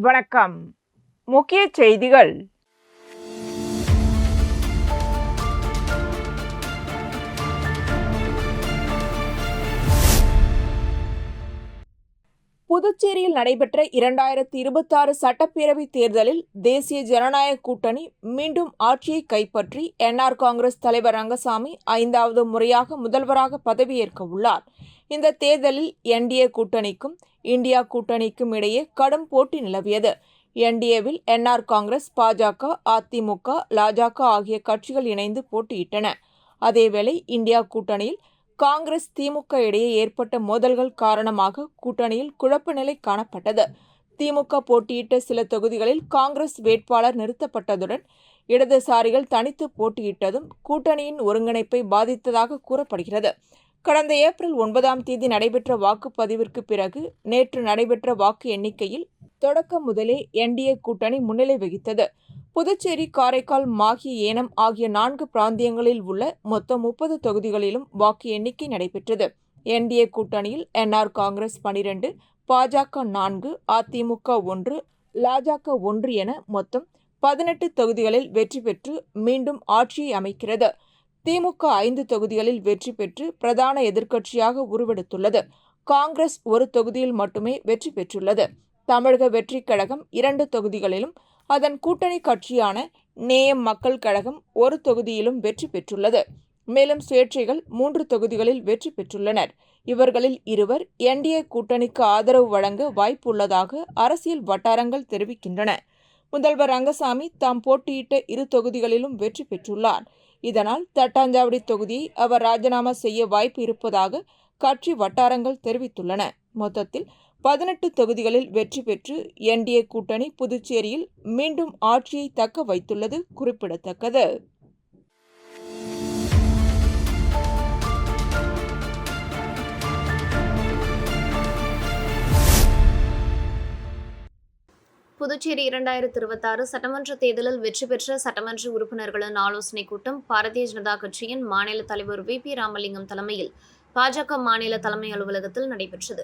வணக்கம். முக்கிய செய்திகள். புதுச்சேரியில் நடைபெற்ற 2026 சட்டப்பேரவை தேர்தலில் தேசிய ஜனநாயக கூட்டணி மீண்டும் ஆட்சியை கைப்பற்றி என்ஆர் காங்கிரஸ் தலைவர் ரங்கசாமி 5வது முறையாக முதல்வராக பதவியேற்க உள்ளார். இந்த தேர்தலில் என்டிஏ கூட்டணிக்கும் இந்தியா கூட்டணிக்கும் இடையே கடும் போட்டி நிலவியது. என்டிஏவில் என்ஆர் காங்கிரஸ், பாஜக, அதிமுக, லாஜக ஆகிய கட்சிகள் இணைந்து போட்டியிட்டன. அதேவேளை இந்தியா கூட்டணியில் காங்கிரஸ், திமுக இடையே ஏற்பட்ட மோதல்கள் காரணமாக கூட்டணியில் குழப்ப நிலை காணப்பட்டது. திமுக போட்டியிட்ட சில தொகுதிகளில் காங்கிரஸ் வேட்பாளர் நிறுத்தப்பட்டதுடன் இடதுசாரிகள் தனித்து போட்டியிட்டதும் கூட்டணியின் ஒருங்கிணைப்பை பாதித்ததாக கூறப்படுகிறது. கடந்த ஏப்ரல் 9ஆம் தேதி நடைபெற்ற வாக்குப்பதிவிற்கு பிறகு நேற்று நடைபெற்ற வாக்கு எண்ணிக்கையில் தொடக்கம் முதலே என்டிஏ கூட்டணி முன்னிலை வகித்தது. புதுச்சேரி, காரைக்கால், மாஹி, ஏனம் ஆகிய 4 பிராந்தியங்களில் உள்ள மொத்தம் 30 தொகுதிகளிலும் வாக்கு எண்ணிக்கை நடைபெற்றது. என்டிஏ கூட்டணியில் என்ஆர் காங்கிரஸ் 12, பாஜக 4, அதிமுக 1, லாஜக 1 என மொத்தம் 18 தொகுதிகளில் வெற்றி பெற்று மீண்டும் ஆட்சியை அமைக்கிறது. திமுக 5 தொகுதிகளில் வெற்றி பெற்று பிரதான எதிர்க்கட்சியாக உருவெடுத்துள்ளது. காங்கிரஸ் 1 தொகுதியில் மட்டுமே வெற்றி பெற்றுள்ளது. தமிழக வெற்றிக் கழகம் 2 தொகுதிகளிலும், அதன் கூட்டணி கட்சியான நேயம் மக்கள் கழகம் 1 தொகுதியிலும் வெற்றி பெற்றுள்ளது. மேலும் சுயேட்சைகள் 3 தொகுதிகளில் வெற்றி பெற்றுள்ளனர். இவர்களில் 2 என்டிஏ கூட்டணிக்கு ஆதரவு வழங்க வாய்ப்புள்ளதாக அரசியல் வட்டாரங்கள் தெரிவிக்கின்றன. முதல்வர் ரங்கசாமி தாம் போட்டியிட்ட 2 தொகுதிகளிலும் வெற்றி பெற்றுள்ளார். இதனால் தட்டாஞ்சாவடி தொகுதியை அவர் ராஜினாமா செய்ய வாய்ப்பு இருப்பதாக கட்சி வட்டாரங்கள் தெரிவித்துள்ளன. மொத்தத்தில் 18 தொகுதிகளில் வெற்றி பெற்று என்டிஏ கூட்டணி புதுச்சேரியில் மீண்டும் ஆட்சியை தக்க வைத்துள்ளது குறிப்பிடத்தக்கது. புதுச்சேரி 2026 சட்டமன்ற தேர்தலில் வெற்றி பெற்ற சட்டமன்ற உறுப்பினர்களின் ஆலோசனைக் கூட்டம் பாரதிய ஜனதா கட்சியின் மாநில தலைவர் வி.பி. ராமலிங்கம் தலைமையில் பாஜக மாநில தலைமை அலுவலகத்தில் நடைபெற்றது.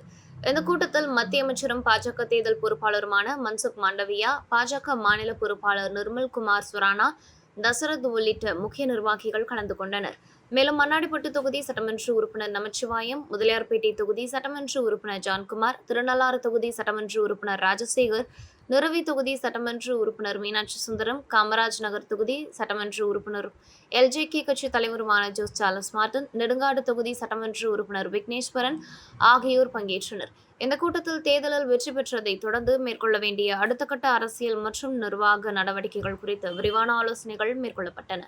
இந்த கூட்டத்தில் மத்திய அமைச்சரும் பாஜக தேர்தல் பொறுப்பாளருமான மன்சுக் மாண்டவியா, பாஜக மாநில பொறுப்பாளர் நிர்மல்குமார் சுரானா, தசரத் உள்ளிட்ட முக்கிய நிர்வாகிகள் கலந்து கொண்டனர். மேலும் மண்ணாடிப்பட்டு தொகுதி சட்டமன்ற உறுப்பினர் நமச்சிவாயம், முதலியார்பேட்டை தொகுதி சட்டமன்ற உறுப்பினர் ஜான்குமார், திருநள்ளாறு தொகுதி சட்டமன்ற உறுப்பினர் ராஜசேகர், நிறுவி தொகுதி சட்டமன்ற உறுப்பினர் மீனாட்சி சுந்தரம், காமராஜ் நகர் தொகுதி சட்டமன்ற உறுப்பினர் எல்ஜேகே கட்சி தலைவருமான ஜோஸ் சார்லஸ் மார்டின், நெடுங்காடு தொகுதி சட்டமன்ற உறுப்பினர் விக்னேஸ்வரன் ஆகியோர் பங்கேற்றனர். இந்த கூட்டத்தில் தேர்தலில் வெற்றி பெற்றதை தொடர்ந்து மேற்கொள்ள வேண்டிய அடுத்த கட்ட அரசியல் மற்றும் நிர்வாக நடவடிக்கைகள் குறித்து விரிவான ஆலோசனைகள் மேற்கொள்ளப்பட்டன.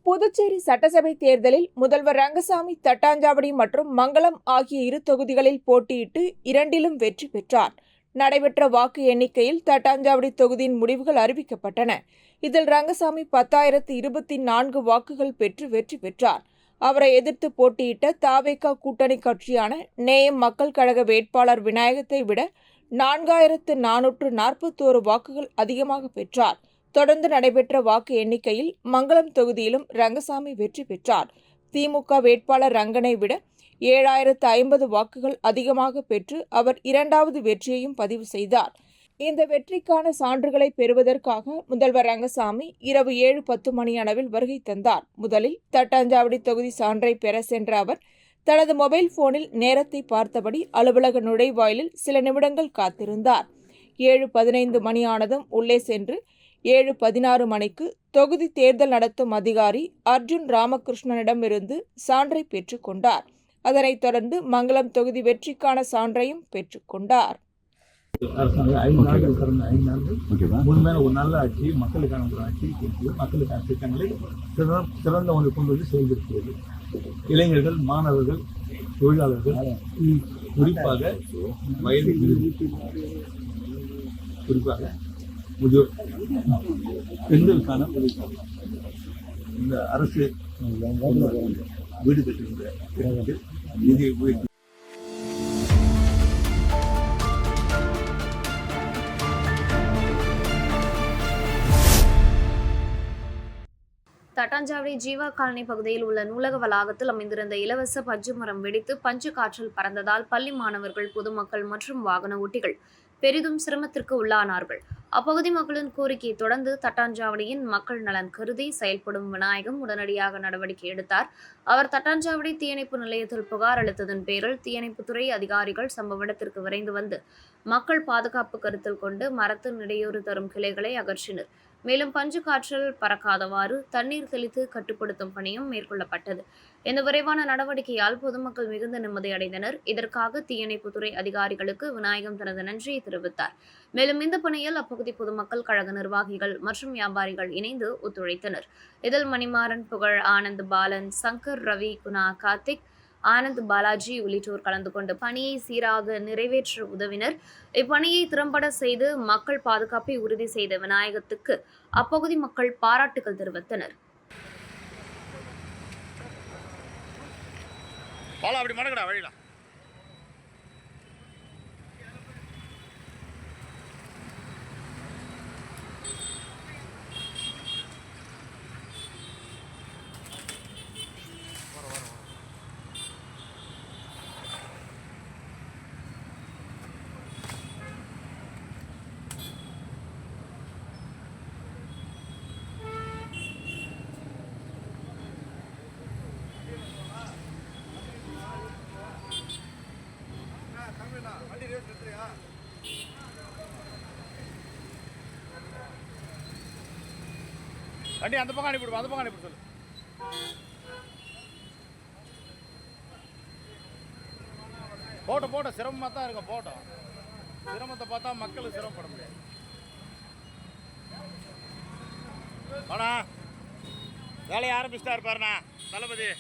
புதுச்சேரி சட்டசபை தேர்தலில் முதல்வர் ரங்கசாமி தட்டாஞ்சாவடி மற்றும் மங்களம் ஆகிய 2 தொகுதிகளில் போட்டியிட்டு 2லும் வெற்றி பெற்றார். நடைபெற்ற வாக்கு எண்ணிக்கையில் தட்டாஞ்சாவடி தொகுதியின் முடிவுகள் அறிவிக்கப்பட்டன. இதில் ரங்கசாமி 10,024 வாக்குகள் பெற்று வெற்றி பெற்றார். அவரை எதிர்த்து போட்டியிட்ட தவேக கூட்டணி கட்சியான நேயம் மக்கள் கழக வேட்பாளர் விநாயகத்தை விட 4,441 வாக்குகள் அதிகமாக பெற்றார். தொடர்ந்து நடைபெற்ற வாக்கு எண்ணிக்கையில் மங்களம் தொகுதியிலும் ரங்கசாமி வெற்றி பெற்றார். திமுக வேட்பாளர் ரங்கனை விட 7,050 வாக்குகள் அதிகமாக பெற்று அவர் 2வது வெற்றியையும் பதிவு செய்தார். இந்த வெற்றிக்கான சான்றுகளை பெறுவதற்காக முதல்வர் ரங்கசாமி இரவு 7:10 மணியளவில் வருகை தந்தார். முதலில் தட்டாஞ்சாவடி தொகுதி சான்றை பெற சென்ற அவர் தனது மொபைல் போனில் நேரத்தை பார்த்தபடி அலுவலக நுழைவாயிலில் சில நிமிடங்கள் காத்திருந்தார். 7:15 மணியானதும் உள்ளே சென்று 7:16 மணிக்கு தொகுதி தேர்தல் நடத்தும் அதிகாரி அர்ஜுன் ராமகிருஷ்ணனிடமிருந்து சான்றை பெற்றுக் கொண்டார். அதனைத் தொடர்ந்து மங்களம் தொகுதி வெற்றிக்கான சான்றையும் பெற்றுக் கொண்டார். உண்மையான ஒரு நல்ல ஆட்சி, மக்களுக்கான ஒரு ஆட்சி, மக்களுக்கான திட்டங்களை சிறந்த ஒன்று கொண்டு வந்து செயல்படுத்துவது. இளைஞர்கள், மாணவர்கள், தொழிலாளர்கள், குறிப்பாக வயது குறிப்பாக முதியோர் பெண்களுக்கான உதவி. இந்த அரசு வீடு கட்டுகின்ற நிதியை உயர்த்தி தட்டாஞ்சாவடி தட்டாஞ்சாவடி ஜீவா காலனி பகுதியில் உள்ள நூலக வளாகத்தில் அமைந்திருந்த இலவச பஞ்சு மரம் வெடித்து பஞ்சு காற்றில் பறந்ததால் பள்ளி மாணவர்கள், பொதுமக்கள் மற்றும் வாகன ஓட்டிகள் பெரிதும் சிரமத்திற்கு உள்ளானார்கள். அப்பகுதி மக்களின் கோரிக்கையை தொடர்ந்து தட்டாஞ்சாவடியின் மக்கள் நலன் கருதி செயல்படும் விநாயகம் உடனடியாக நடவடிக்கை எடுத்தார். அவர் தட்டாஞ்சாவடி தீயணைப்பு நிலையத்தில் புகார் அளித்ததன் பேரில் தீயணைப்புத்துறை அதிகாரிகள் சம்பவ இடத்திற்கு விரைந்து வந்து மக்கள் பாதுகாப்பு கருத்தில் கொண்டு மரத்தின் இடையூறு தரும் கிளைகளை அகற்றினர். மேலும் பஞ்சு காற்றில் பறக்காதவாறு தண்ணீர் தெளித்து கட்டுப்படுத்தும் பணியும் மேற்கொள்ளப்பட்டது. இந்த விரைவான நடவடிக்கையால் பொதுமக்கள் மிகுந்த நிம்மதி அடைந்தனர். இதற்காக தீயணைப்புத்துறை அதிகாரிகளுக்கு விநாயகம் தனது நன்றியை தெரிவித்தார். மேலும் இந்த பணியில் அப்பகுதி பொதுமக்கள், கழக நிர்வாகிகள் மற்றும் வியாபாரிகள் இணைந்து ஒத்துழைத்தனர். இதில் மணிமாறன், புகழ், ஆனந்த், பாலன், சங்கர், ரவி, குணா, கார்த்திக், ஆனந்த், பாலாஜி உள்ளிட்டோர் கலந்து கொண்டு பணியை சீராக நிறைவேற்ற உதவினர். இப்பணியை திறம்பட செய்து மக்கள் பாதுகாப்பை உறுதி செய்த விநாயகத்துக்கு அப்பகுதி மக்கள் பாராட்டுகள் தெரிவித்தனர். வண்டி அந்த பக்கம் அனுப்பிவிடுவோம், அந்த பக்கம் அனுப்பிவிட சொல்லு. போட்டோம் சிரமமாக தான் இருக்கும். போட்டோம் சிரமத்தை பார்த்தா மக்களுக்கு சிரமப்பட முடியாது. ஆனா வேலையை ஆரம்பிச்சுட்டா இருப்பாருண்ணா தளபதி.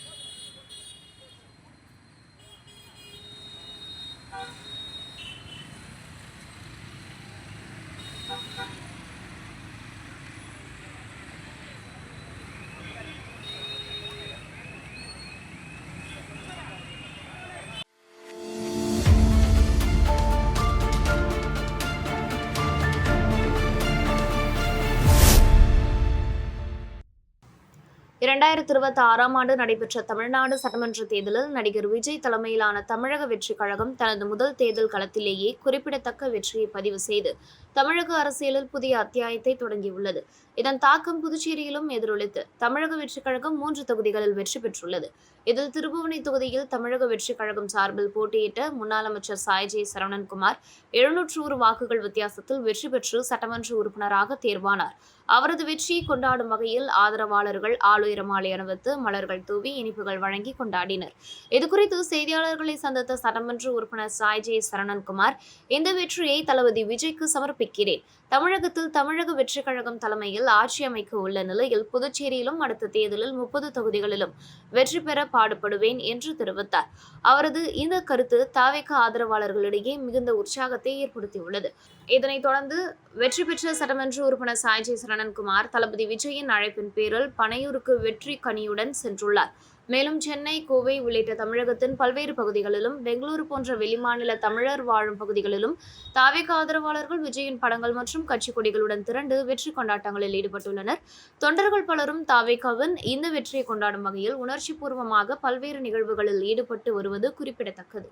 ஆண்டு நடைபெற்ற தமிழ்நாடு சட்டமன்ற தேர்தலில் நடிகர் விஜய் தலைமையிலான தமிழக வெற்றி கழகம் தனது முதல் தேர்தல் களத்திலேயே குறிப்பிடத்தக்க வெற்றியை பதிவு செய்து தமிழக அரசியலில் புதிய அத்தியாயத்தை தொடங்கியுள்ளது. இதன் தாக்கம் புதுச்சேரியிலும் எதிரொலித்து தமிழக வெற்றி கழகம் 3 தொகுதிகளில் வெற்றி பெற்றுள்ளது. இதில் திருபுவனை தொகுதியில் தமிழக வெற்றி கழகம் சார்பில் போட்டியிட்ட முன்னாள் அமைச்சர் சாய்ஜே சரவணன்குமார் 701 வாக்குகள் வித்தியாசத்தில் வெற்றி பெற்று சட்டமன்ற உறுப்பினராக தேர்வானார். அவரது வெற்றியை கொண்டாடும் வகையில் ஆதரவாளர்கள் ஆளுயர மாலை அணிவித்து மலர்கள் தூவி இனிப்புகள் வழங்கி கொண்டாடினர். இதுகுறித்து செய்தியாளர்களை சந்தித்த சட்டமன்ற உறுப்பினர் சாய்ஜே சரவணன்குமார், இந்த வெற்றியை தளபதி விஜய்க்கு சமர்ப்பிக்கிறேன். தமிழகத்தில் தமிழக வெற்றி கழகம் தலைமையில் ஆட்சி அமைக்க உள்ள நிலையில் புதுச்சேரியிலும் அடுத்த தேர்தலில் 30 தொகுதிகளிலும் வெற்றி பெற பாடுபடுவேன் என்று தெரிவித்தார். அவரது இந்த கருத்து தாவேக ஆதரவாளர்களிடையே மிகுந்த உற்சாகத்தை ஏற்படுத்தியுள்ளது. இதனைத் தொடர்ந்து வெற்றி பெற்ற சட்டமன்ற உறுப்பினர் சாய்ஜே சரவணன்குமார் தளபதி விஜயின் அழைப்பின் பேரில் பனையூருக்கு வெற்றி கனியுடன் சென்றுள்ளார். மேலும் சென்னை, கோவை உள்ளிட்ட தமிழகத்தின் பல்வேறு பகுதிகளிலும், பெங்களூரு போன்ற வெளிமாநில தமிழர் வாழும் பகுதிகளிலும் தாவேக ஆதரவாளர்கள் விஜயின் படங்கள் மற்றும் கட்சி கொடிகளுடன் திரண்டு வெற்றி கொண்டாட்டங்களில் ஈடுபட்டுள்ளனர். தொண்டர்கள் பலரும் தாவேகாவின் இந்த வெற்றியை கொண்டாடும் வகையில் உணர்ச்சி பூர்வமாக பல்வேறு நிகழ்வுகளில் ஈடுபட்டு வருவது குறிப்பிடத்தக்கது.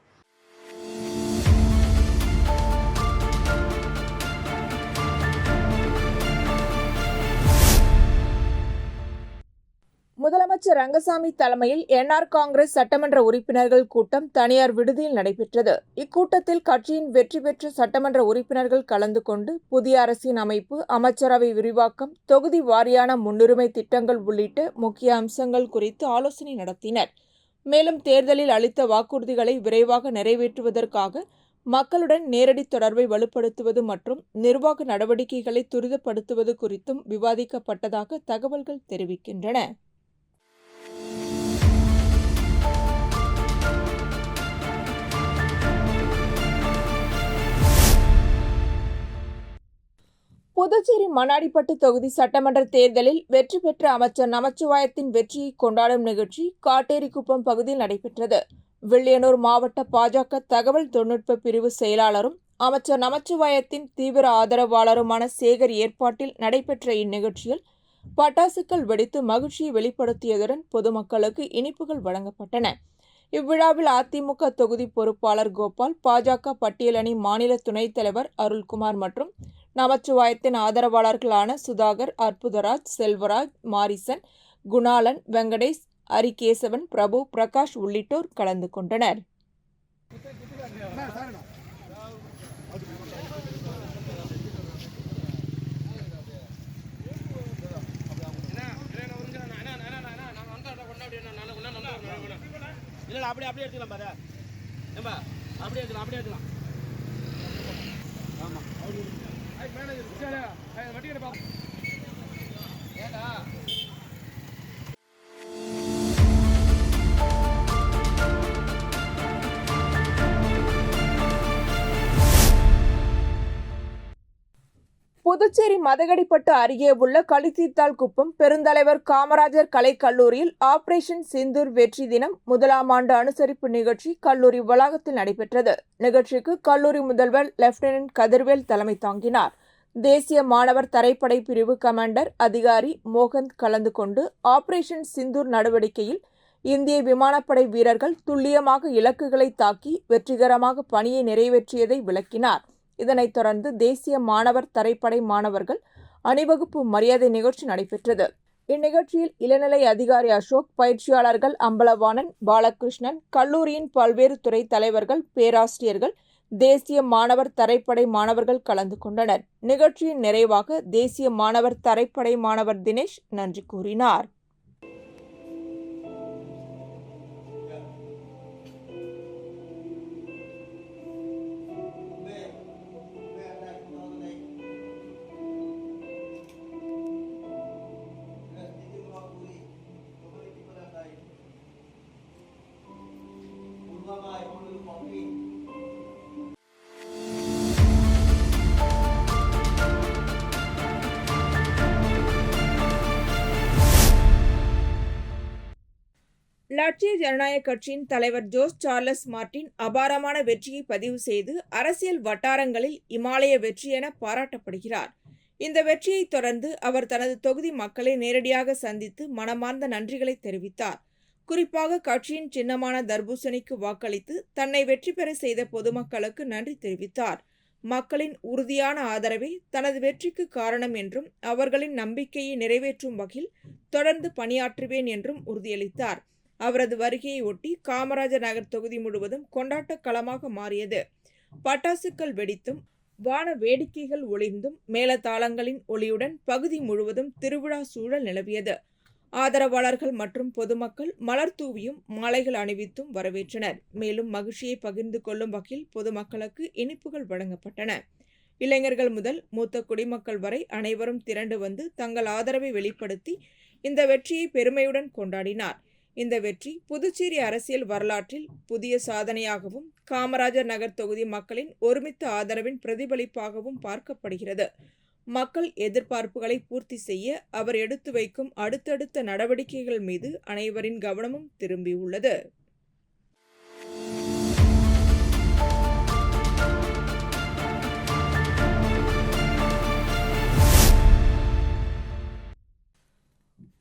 முதலமைச்சர் ரங்கசாமி தலைமையில் என்ஆர் காங்கிரஸ் சட்டமன்ற உறுப்பினர்கள் கூட்டம் தனியார் விடுதியில் நடைபெற்றது. இக்கூட்டத்தில் கட்சியின் வெற்றி பெற்ற சட்டமன்ற உறுப்பினர்கள் கலந்து கொண்டு புதிய அரசின் அமைப்பு, அமைச்சரவை விரிவாக்கம், தொகுதி வாரியான முன்னுரிமை திட்டங்கள் உள்ளிட்ட முக்கிய அம்சங்கள் குறித்து ஆலோசனை நடத்தினர். மேலும் தேர்தலில் அளித்த வாக்குறுதிகளை விரைவாக நிறைவேற்றுவதற்காக மக்களுடன் நேரடி தொடர்பை வலுப்படுத்துவது மற்றும் நிர்வாக நடவடிக்கைகளை துரிதப்படுத்துவது குறித்தும் விவாதிக்கப்பட்டதாக தகவல்கள் தெரிவிக்கின்றன. புதுச்சேரி மண்ணாடிப்பட்டு தொகுதி சட்டமன்ற தேர்தலில் வெற்றி பெற்ற அமைச்சர் நமச்சிவாயத்தின் வெற்றியை கொண்டாடும் நிகழ்ச்சி காட்டேரிக்குப்பம் பகுதியில் நடைபெற்றது. வில்லியனூர் மாவட்ட பாஜக தகவல் தொழில்நுட்ப பிரிவு செயலாளரும் அமைச்சர் நமச்சிவாயத்தின் தீவிர ஆதரவாளருமான சேகர் ஏற்பாட்டில் நடைபெற்ற இந்நிகழ்ச்சியில் பட்டாசுகள் வெடித்து மகிழ்ச்சியை வெளிப்படுத்தியதுடன் பொதுமக்களுக்கு இனிப்புகள் வழங்கப்பட்டன. இவ்விழாவில் அதிமுக தொகுதி பொறுப்பாளர் கோபால், பாஜக பட்டியலணி மாநில துணைத் தலைவர் அருள்குமார் மற்றும் நமச்சிவாயத்தின் ஆதரவாளர்களான சுதாகர், அற்புதராஜ், செல்வராஜ், மாரிசன், குணாலன், வெங்கடேஷ், அரிகேசவன், பிரபு, பிரகாஷ் உள்ளிட்டோர் கலந்து கொண்டனர். இல்லை அப்படியே எடுத்துக்கலாம் பாரு. ஏம்பா அப்படியே எடுக்கலாம். ஆமாம் மேனேஜர் வட்டி கிட்ட ஏடா புதுச்சேரி மதகடிப்பட்டு அருகே உள்ள களித்தீர்த்தால் குப்பம் பெருந்தலைவர் காமராஜர் கலைக்கல்லூரியில் ஆபரேஷன் சிந்தூர் வெற்றி தினம் 1ஆம் ஆண்டு அனுசரிப்பு நிகழ்ச்சி கல்லூரி வளாகத்தில் நடைபெற்றது. நிகழ்ச்சிக்கு கல்லூரி முதல்வர் லெப்டினன்ட் கதிர்வேல் தலைமை தாங்கினார். தேசிய மாணவர் தரைப்படை பிரிவு கமாண்டர் அதிகாரி மோகந்த் கலந்து கொண்டு ஆபரேஷன் சிந்தூர் நடவடிக்கையில் இந்திய விமானப்படை வீரர்கள் துல்லியமாக இலக்குகளை தாக்கி வெற்றிகரமாக பணியை நிறைவேற்றியதை விளக்கினார். இதனைத் தொடர்ந்து தேசிய மாணவர் தரைப்படை மாணவர்கள் அணிவகுப்பு மரியாதை நிகழ்ச்சி நடைபெற்றது. இந்நிகழ்ச்சியில் இளநிலை அதிகாரி அசோக், பயிற்சியாளர்கள் அம்பலவாணன், பாலகிருஷ்ணன், கல்லூரியின் பல்வேறு துறை தலைவர்கள், பேராசிரியர்கள், தேசிய மாணவர் தரைப்படை மாணவர்கள் கலந்து கொண்டனர். நிகழ்ச்சியின் நிறைவாக தேசிய மாணவர் தரைப்படை மாணவர் தினேஷ் நன்றி கூறினார். லட்சிய ஜனநாயக கட்சியின் தலைவர் ஜோஸ் சார்லஸ் மார்டின் அபாரமான வெற்றியை பதிவு செய்து அரசியல் வட்டாரங்களில் இமாலய வெற்றி என பாராட்டப்படுகிறார். இந்த வெற்றியை தொடர்ந்து அவர் தனது தொகுதி மக்களை நேரடியாக சந்தித்து மனமார்ந்த நன்றிகளை தெரிவித்தார். குறிப்பாக கட்சியின் சின்னமான தர்பூசணிக்கு வாக்களித்து தன்னை வெற்றி பெற செய்த பொதுமக்களுக்கு நன்றி தெரிவித்தார். மக்களின் உறுதியான ஆதரவே தனது வெற்றிக்கு காரணம் என்றும் அவர்களின் நம்பிக்கையை நிறைவேற்றும் வகையில் தொடர்ந்து பணியாற்றுவேன் என்றும் உறுதியளித்தார். அவரது வருகையை ஒட்டி காமராஜர் நகர் தொகுதி முழுவதும் கொண்டாட்ட களமாக மாறியது. பட்டாசுகள் வெடித்தும் வான வேடிக்கைகள் ஒளிர்ந்தும் மேளதாளங்களின் ஒளியுடன் பகுதி முழுவதும் திருவிழா சூழல் நிலவியது. ஆதரவாளர்கள் மற்றும் பொதுமக்கள் மலர் தூவியும் மாலைகள் அணிவித்தும் வரவேற்றனர். மேலும் மகிழ்ச்சியை பகிர்ந்து கொள்ளும் வகையில் பொதுமக்களுக்கு இனிப்புகள் வழங்கப்பட்டன. இளைஞர்கள் முதல் மூத்த குடிமக்கள் வரை அனைவரும் திரண்டு வந்து தங்கள் ஆதரவை வெளிப்படுத்தி இந்த வெற்றியை பெருமையுடன் கொண்டாடினார். இந்த வெற்றி புதுச்சேரி அரசியல் வரலாற்றில் புதிய சாதனையாகவும் காமராஜர் நகர் தொகுதி மக்களின் ஒருமித்த ஆதரவின் பிரதிபலிப்பாகவும் பார்க்கப்படுகிறது. மக்கள் எதிர்பார்ப்புகளை பூர்த்தி செய்ய அவர் எடுத்து வைக்கும் அடுத்தடுத்த நடவடிக்கைகள் மீது அனைவரின் கவனமும் திரும்பியுள்ளது.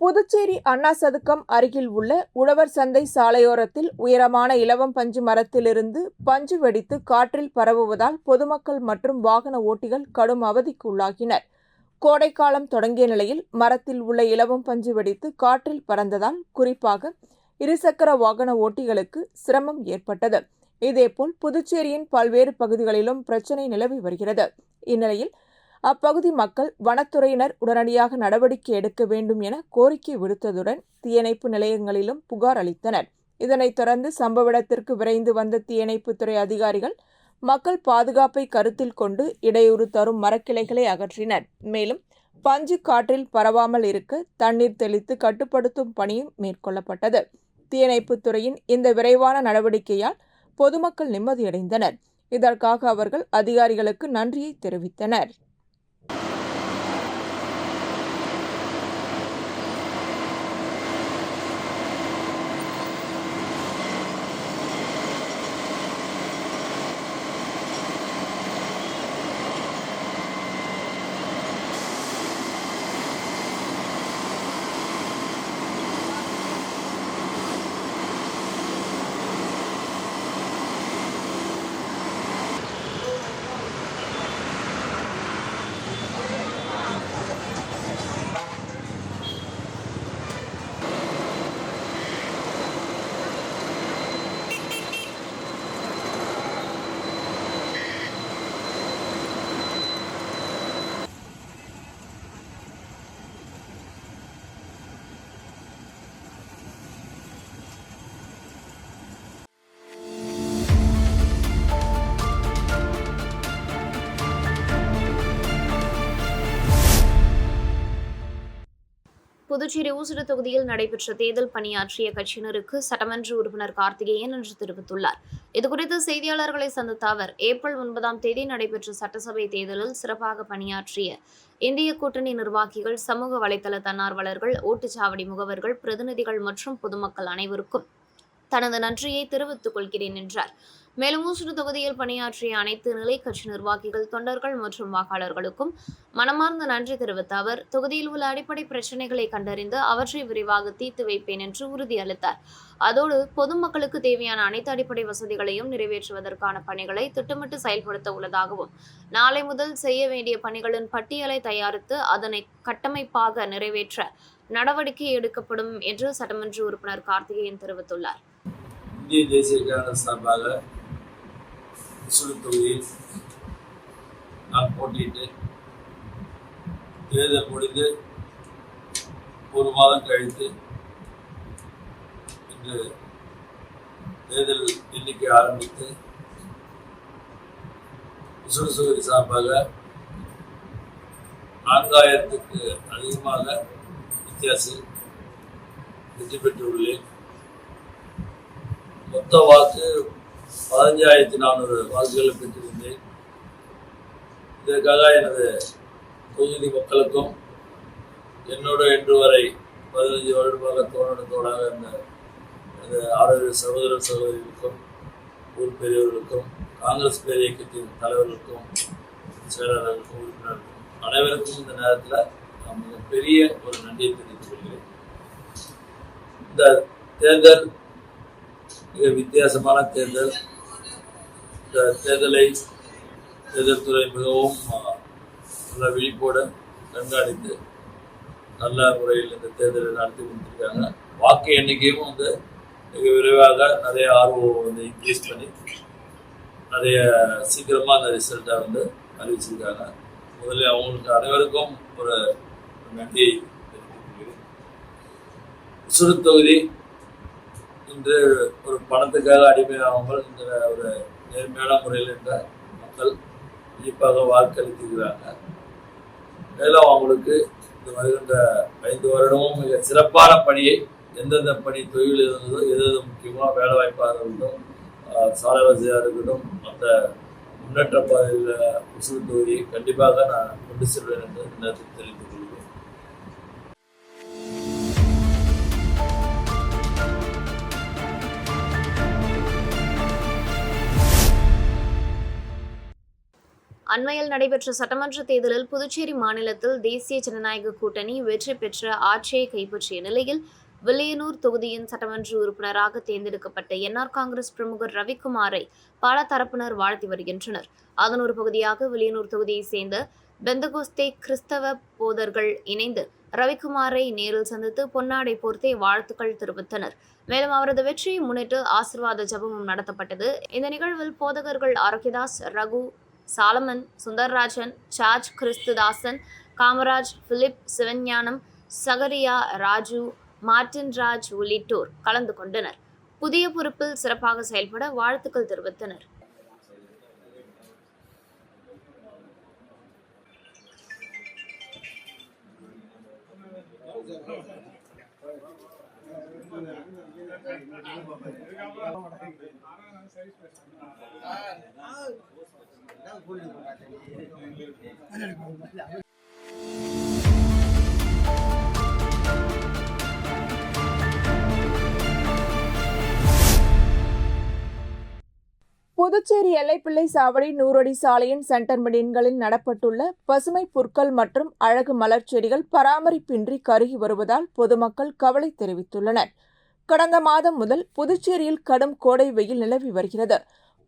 புதுச்சேரி அண்ணா சதுக்கம் அருகில் உள்ள உழவர் சந்தை சாலையோரத்தில் உயரமான இலவம் பஞ்சு மரத்திலிருந்து பஞ்சு வெடித்து காற்றில் பரவுவதால் பொதுமக்கள் மற்றும் வாகன ஓட்டிகள் கடும் அவதிக்கு உள்ளாகினர். கோடைக்காலம் தொடங்கிய நிலையில் மரத்தில் உள்ள இலவம் பஞ்சு வெடித்து காற்றில் பறந்ததால் குறிப்பாக இருசக்கர வாகன ஓட்டிகளுக்கு சிரமம் ஏற்பட்டது. இதேபோல் புதுச்சேரியின் பல்வேறு பகுதிகளிலும் பிரச்சினை நிலவி வருகிறது. இந்நிலையில் அப்பகுதி மக்கள் வனத்துறையினர் உடனடியாக நடவடிக்கை எடுக்க வேண்டும் என கோரிக்கை விடுத்ததுடன் தீயணைப்பு நிலையங்களிலும் புகார் அளித்தனர். இதனைத் தொடர்ந்து சம்பவ இடத்திற்கு விரைந்து வந்த தீயணைப்புத்துறை அதிகாரிகள் மக்கள் பாதுகாப்பை கருத்தில் கொண்டு இடையூறு தரும் மரக்கிளைகளை அகற்றினர். மேலும் பஞ்சு காற்றில் பரவாமல் இருக்க தண்ணீர் தெளித்து கட்டுப்படுத்தும் பணியும் மேற்கொள்ளப்பட்டது. தீயணைப்புத்துறையின் இந்த விரைவான நடவடிக்கையால் பொதுமக்கள் நிம்மதியடைந்தனர். இதற்காக அவர்கள் அதிகாரிகளுக்கு நன்றியை தெரிவித்தனர். புதுச்சேரி ஊசுடு தொகுதியில் நடைபெற்ற தேர்தல் பணியாற்றிய கட்சியினருக்கு சட்டமன்ற உறுப்பினர் கார்த்திகேயன் என்று தெரிவித்துள்ளார். இதுகுறித்து செய்தியாளர்களை சந்தித்த அவர், ஏப்ரல் 9 நடைபெற்ற சட்டசபை தேர்தலில் சிறப்பாக பணியாற்றிய இந்திய கூட்டணி நிர்வாகிகள், சமூக வலைதள தன்னார்வலர்கள், ஓட்டுச்சாவடி முகவர்கள், பிரதிநிதிகள் மற்றும் பொதுமக்கள் அனைவருக்கும் தனது நன்றியை தெரிவித்துக் கொள்கிறேன் என்றார். மேலும் ஊசுடு தொகுதியில் பணியாற்றிய அனைத்து நிலை கட்சி நிர்வாகிகள், தொண்டர்கள் மற்றும் வாக்காளர்களுக்கும் மனமார்ந்த நன்றி தெரிவித்த அவர், தொகுதியில் உள்ள அடிப்படை பிரச்சினைகளை கண்டறிந்து அவற்றை விரைவாக தீர்த்து வைப்பேன் என்று உறுதியளித்தார். அதோடு பொதுமக்களுக்கு தேவையான அனைத்து அடிப்படை வசதிகளையும் நிறைவேற்றுவதற்கான பணிகளை திட்டமிட்டு செயல்படுத்த உள்ளதாகவும், நாளை முதல் செய்ய வேண்டிய பணிகளின் பட்டியலை தயாரித்து அதனை கட்டமைப்பாக நிறைவேற்ற நடவடிக்கை எடுக்கப்படும் என்று சட்டமன்ற உறுப்பினர் கார்த்திகேயன் தெரிவித்துள்ளார். இந்திய தேசிய காங்கிரஸ் சார்பாக ஊசுடு தொகுதியில் நான் போட்டியிட்டு தேர்தல் முடிந்து ஒரு மாதம் கழித்து இன்று தேர்தல் எண்ணிக்கை ஆரம்பித்து ஊசுடு தொகுதி சார்பாக 4000க்கு அதிகமாக வித்தியாசத்தில் வெற்றி பெற்றுள்ளேன். மொத்த வாக்கு 15,400 வாக்குகளை பெற்றிருந்தேன். இதற்காக எனது தொகுதி மக்களுக்கும் என்னோட இன்று வரை 15 வருடமாக தோழாக இருந்த எனது 6 சகோதர சகோதரிகளுக்கும், ஊர் பெரியவர்களுக்கும், காங்கிரஸ் பேர் இயக்கத்தின் தலைவர்களுக்கும், செயலாளர்களுக்கும், உறுப்பினர்களுக்கும் அனைவருக்கும் இந்த நேரத்தில் நான் மிகப்பெரிய ஒரு நன்றியை தெரிவித்துக் கொள்கிறேன். இந்த தேர்தல் மிக வித்தியாசமான தேர்தல். இந்த தேர்தலை தேர்தல் துறை மிகவும் நல்ல விழிப்போடு கண்காணித்து நல்ல முறையில் இந்த தேர்தலை நடத்தி கொடுத்துருக்காங்க. வாக்கு எண்ணிக்கையும் மிக விரைவாக நிறைய ஆர்வம் இன்க்ரீஸ் பண்ணி நிறைய சீக்கிரமாக அந்த ரிசல்ட்டை அறிவிச்சிருக்காங்க. முதல்ல அவங்களுக்கு அனைவருக்கும் ஒரு நன்றியை தெரிவித்துக் கொள்கிறேன். ஊசுடு தொகுதி இன்று ஒரு பணத்துக்காக அடிமையாகாமல் இந்த ஒரு நேர்மையான முறையில் இந்த மக்கள் கண்டிப்பாக வாக்களித்திருக்கிறாங்க. மேலும் அவங்களுக்கு இந்த வருகின்ற 5 வருடமும் மிக சிறப்பான பணியை, எந்தெந்த பணி தொழில் இருந்ததோ, எது முக்கியமாக வேலை வாய்ப்பாக இருக்கட்டும், சாலை வசதியாக இருக்கட்டும், அந்த முன்னேற்ற பாதையில் ஊசுடு தொகுதியை கண்டிப்பாக நான் கொண்டு செல்வேன் என்று நேரத்தில் தெரிவித்துக் கொள்கிறேன். அண்மையில் நடைபெற்ற சட்டமன்ற தேர்தலில் புதுச்சேரி மாநிலத்தில் தேசிய ஜனநாயக கூட்டணி வெற்றி பெற்ற ஆட்சியை கைப்பற்றிய நிலையில் வில்லியனூர் தொகுதியின் சட்டமன்ற உறுப்பினராக தேர்ந்தெடுக்கப்பட்ட என்ஆர் காங்கிரஸ் பிரமுகர் ரவிக்குமாரை பல தரப்பினர் வாழ்த்தி வருகின்றனர். அதன் ஒரு பகுதியாக வில்லியனூர் தொகுதியைச் சேர்ந்த பெந்தகோஸ்தே கிறிஸ்தவ போதர்கள் இணைந்து ரவிக்குமாரை நேரில் சந்தித்து பொன்னாடை போர்த்தே வாழ்த்துக்கள் தெரிவித்தனர். மேலும் அவரது வெற்றியை முன்னிட்டு ஆசீர்வாத ஜபமும் நடத்தப்பட்டது. இந்த நிகழ்வில் போதகர்கள் ஆரோக்கியதாஸ், ரகு, சாலமன், சுந்தர்ராஜன், சார்ஜ் கிறிஸ்துதாசன், காமராஜ், பிலிப், சிவஞானம், சகரியா, ராஜு, மார்டின் ராஜ் உள்ளிட்டோர் கலந்து கொண்டனர். புதிய பொறுப்பில் சிறப்பாக செயல்பட வாழ்த்துக்கள் தெரிவித்தனர். புதுச்சேரி எல்லைப்பிள்ளை சாவடி 100 அடி சாலையின் சென்டர் மெடின்களில் நடப்பட்டுள்ள பசுமை புற்கள் மற்றும் அழகு மலர் செடிகள் பராமரிப்பின்றி கருகி வருவதால் பொதுமக்கள் கவலை தெரிவித்துள்ளனர். கடந்த மாதம் முதல் புதுச்சேரியில் கடும் கோடை வெயில் நிலவி வருகிறது.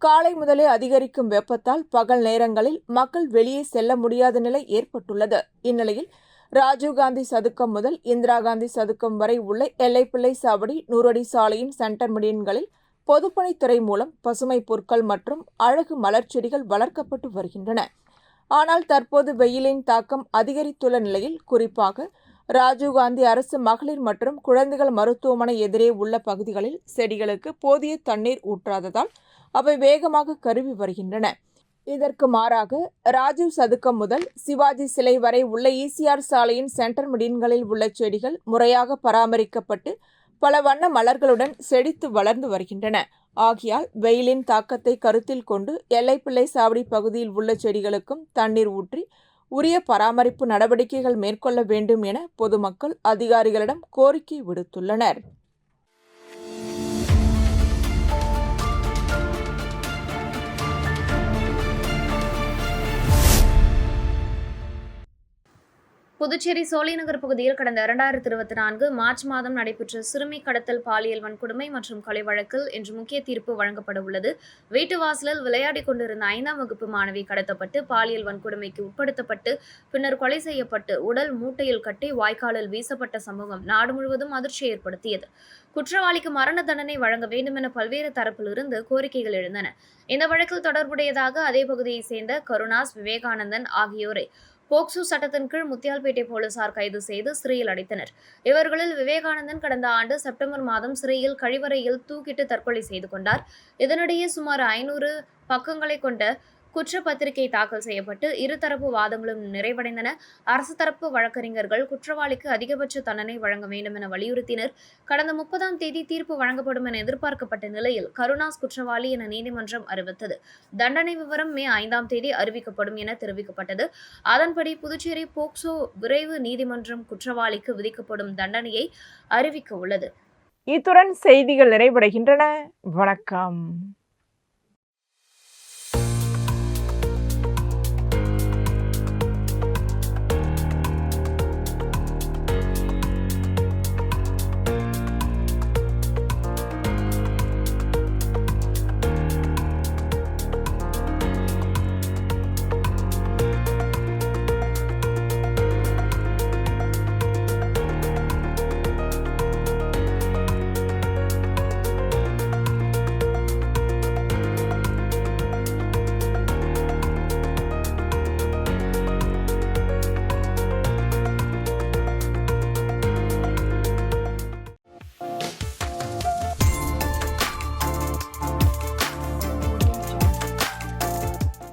காலை முதலே அதிகரிக்கும் வெப்பத்தால் பகல் நேரங்களில் மக்கள் வெளியே செல்ல முடியாத நிலை ஏற்பட்டுள்ளது. இந்நிலையில் ராஜீவ்காந்தி சதுக்கம் முதல் இந்திரா காந்தி சதுக்கம் வரை உள்ள எல்லைப்பிள்ளை சாவடி 100 அடி சாலையின் சென்டர் மெடின்களில் பொதுப்பணித்துறை மூலம் பசுமை புற்கள் மற்றும் அழகு மலர் செடிகள் வளர்க்கப்பட்டு வருகின்றன. ஆனால் தற்போது வெயிலின் தாக்கம் அதிகரித்துள்ள நிலையில் குறிப்பாக ராஜீவ்காந்தி அரசு மகளிர் மற்றும் குழந்தைகள் மருத்துவமனை எதிரே உள்ள பகுதிகளில் செடிகளுக்கு போதிய தண்ணீர் ஊற்றாததால் அவை வேகமாக கருவி வருகின்றன. இதற்கு மாறாக ராஜீவ் சதுக்கம் முதல் சிவாஜி சிலை வரை உள்ள ஈசிஆர் சாலையின் சென்டர் மிடின்களில் உள்ள செடிகள் முறையாக பராமரிக்கப்பட்டு பல வண்ண மலர்களுடன் செழித்து வளர்ந்து வருகின்றன. ஆகையால் வெயிலின் தாக்கத்தை கருத்தில் கொண்டு எல்லைப்பிள்ளை சாவடி பகுதியில் உள்ள செடிகளுக்கும் தண்ணீர் ஊற்றி உரிய பராமரிப்பு நடவடிக்கைகள் மேற்கொள்ள வேண்டும் என பொதுமக்கள் அதிகாரிகளிடம் கோரிக்கை விடுத்துள்ளனர். புதுச்சேரி சோலைநகர் பகுதியில் கடந்த 2024 மார்ச் மாதம் நடைபெற்ற சிறுமி கடத்தல் பாலியல் வன்கொடுமை மற்றும் கொலை வழக்கில் இன்று முக்கிய தீர்ப்பு வழங்கப்பட உள்ளது. வீட்டு வாசலில் விளையாடிக் கொண்டிருந்த 5ஆம் வகுப்பு மாணவி கடத்தப்பட்டு பாலியல் வன்கொடுமைக்கு உட்படுத்தப்பட்டு பின்னர் கொலை செய்யப்பட்டு உடல் மூட்டையில் கட்டி வாய்க்காலில் வீசப்பட்ட சம்பவம் நாடு முழுவதும் அதிர்ச்சி ஏற்படுத்தியது. குற்றவாளிக்கு மரண தண்டனை வழங்க வேண்டும் என பல்வேறு தரப்பிலிருந்து கோரிக்கைகள் எழுந்தன. இந்த வழக்கில் தொடர்புடையதாக அதே பகுதியைச் சேர்ந்த கருணாஸ், விவேகானந்தன் ஆகியோரை போக்சோ சட்டத்தின் கீழ் முத்தியால்பேட்டை போலீசார் கைது செய்து சிறையில் அடைத்தனர். இவர்களில் விவேகானந்தன் கடந்த ஆண்டு செப்டம்பர் மாதம் சிறையில் கழிவறையில் தூக்கிட்டு தற்கொலை செய்து கொண்டார். இதனிடையே சுமார் 500 பக்கங்களை கொண்ட குற்றப்பத்திரிகை தாக்கல் செய்யப்பட்டு இருதரப்பு வாதங்களும் நிறைவடைந்தன. அரசு தரப்பு வழக்கறிஞர்கள் குற்றவாளிக்கு அதிகபட்ச தண்டனை வழங்க வேண்டும் என வலியுறுத்தினர். கடந்த 30ஆம் தேதி தீர்ப்பு வழங்கப்படும் என எதிர்பார்க்கப்பட்ட நிலையில் கருணாஸ் குற்றவாளி என நீதிமன்றம் அறிவித்தது. தண்டனை விவரம் மே 5ஆம் தேதி அறிவிக்கப்படும் என தெரிவிக்கப்பட்டது. அதன்படி புதுச்சேரி போக்சோ விரைவு நீதிமன்றம் குற்றவாளிக்கு விதிக்கப்படும் தண்டனையை அறிவிக்க உள்ளது. இத்துடன் செய்திகள் நிறைவடைகின்றன. வணக்கம்.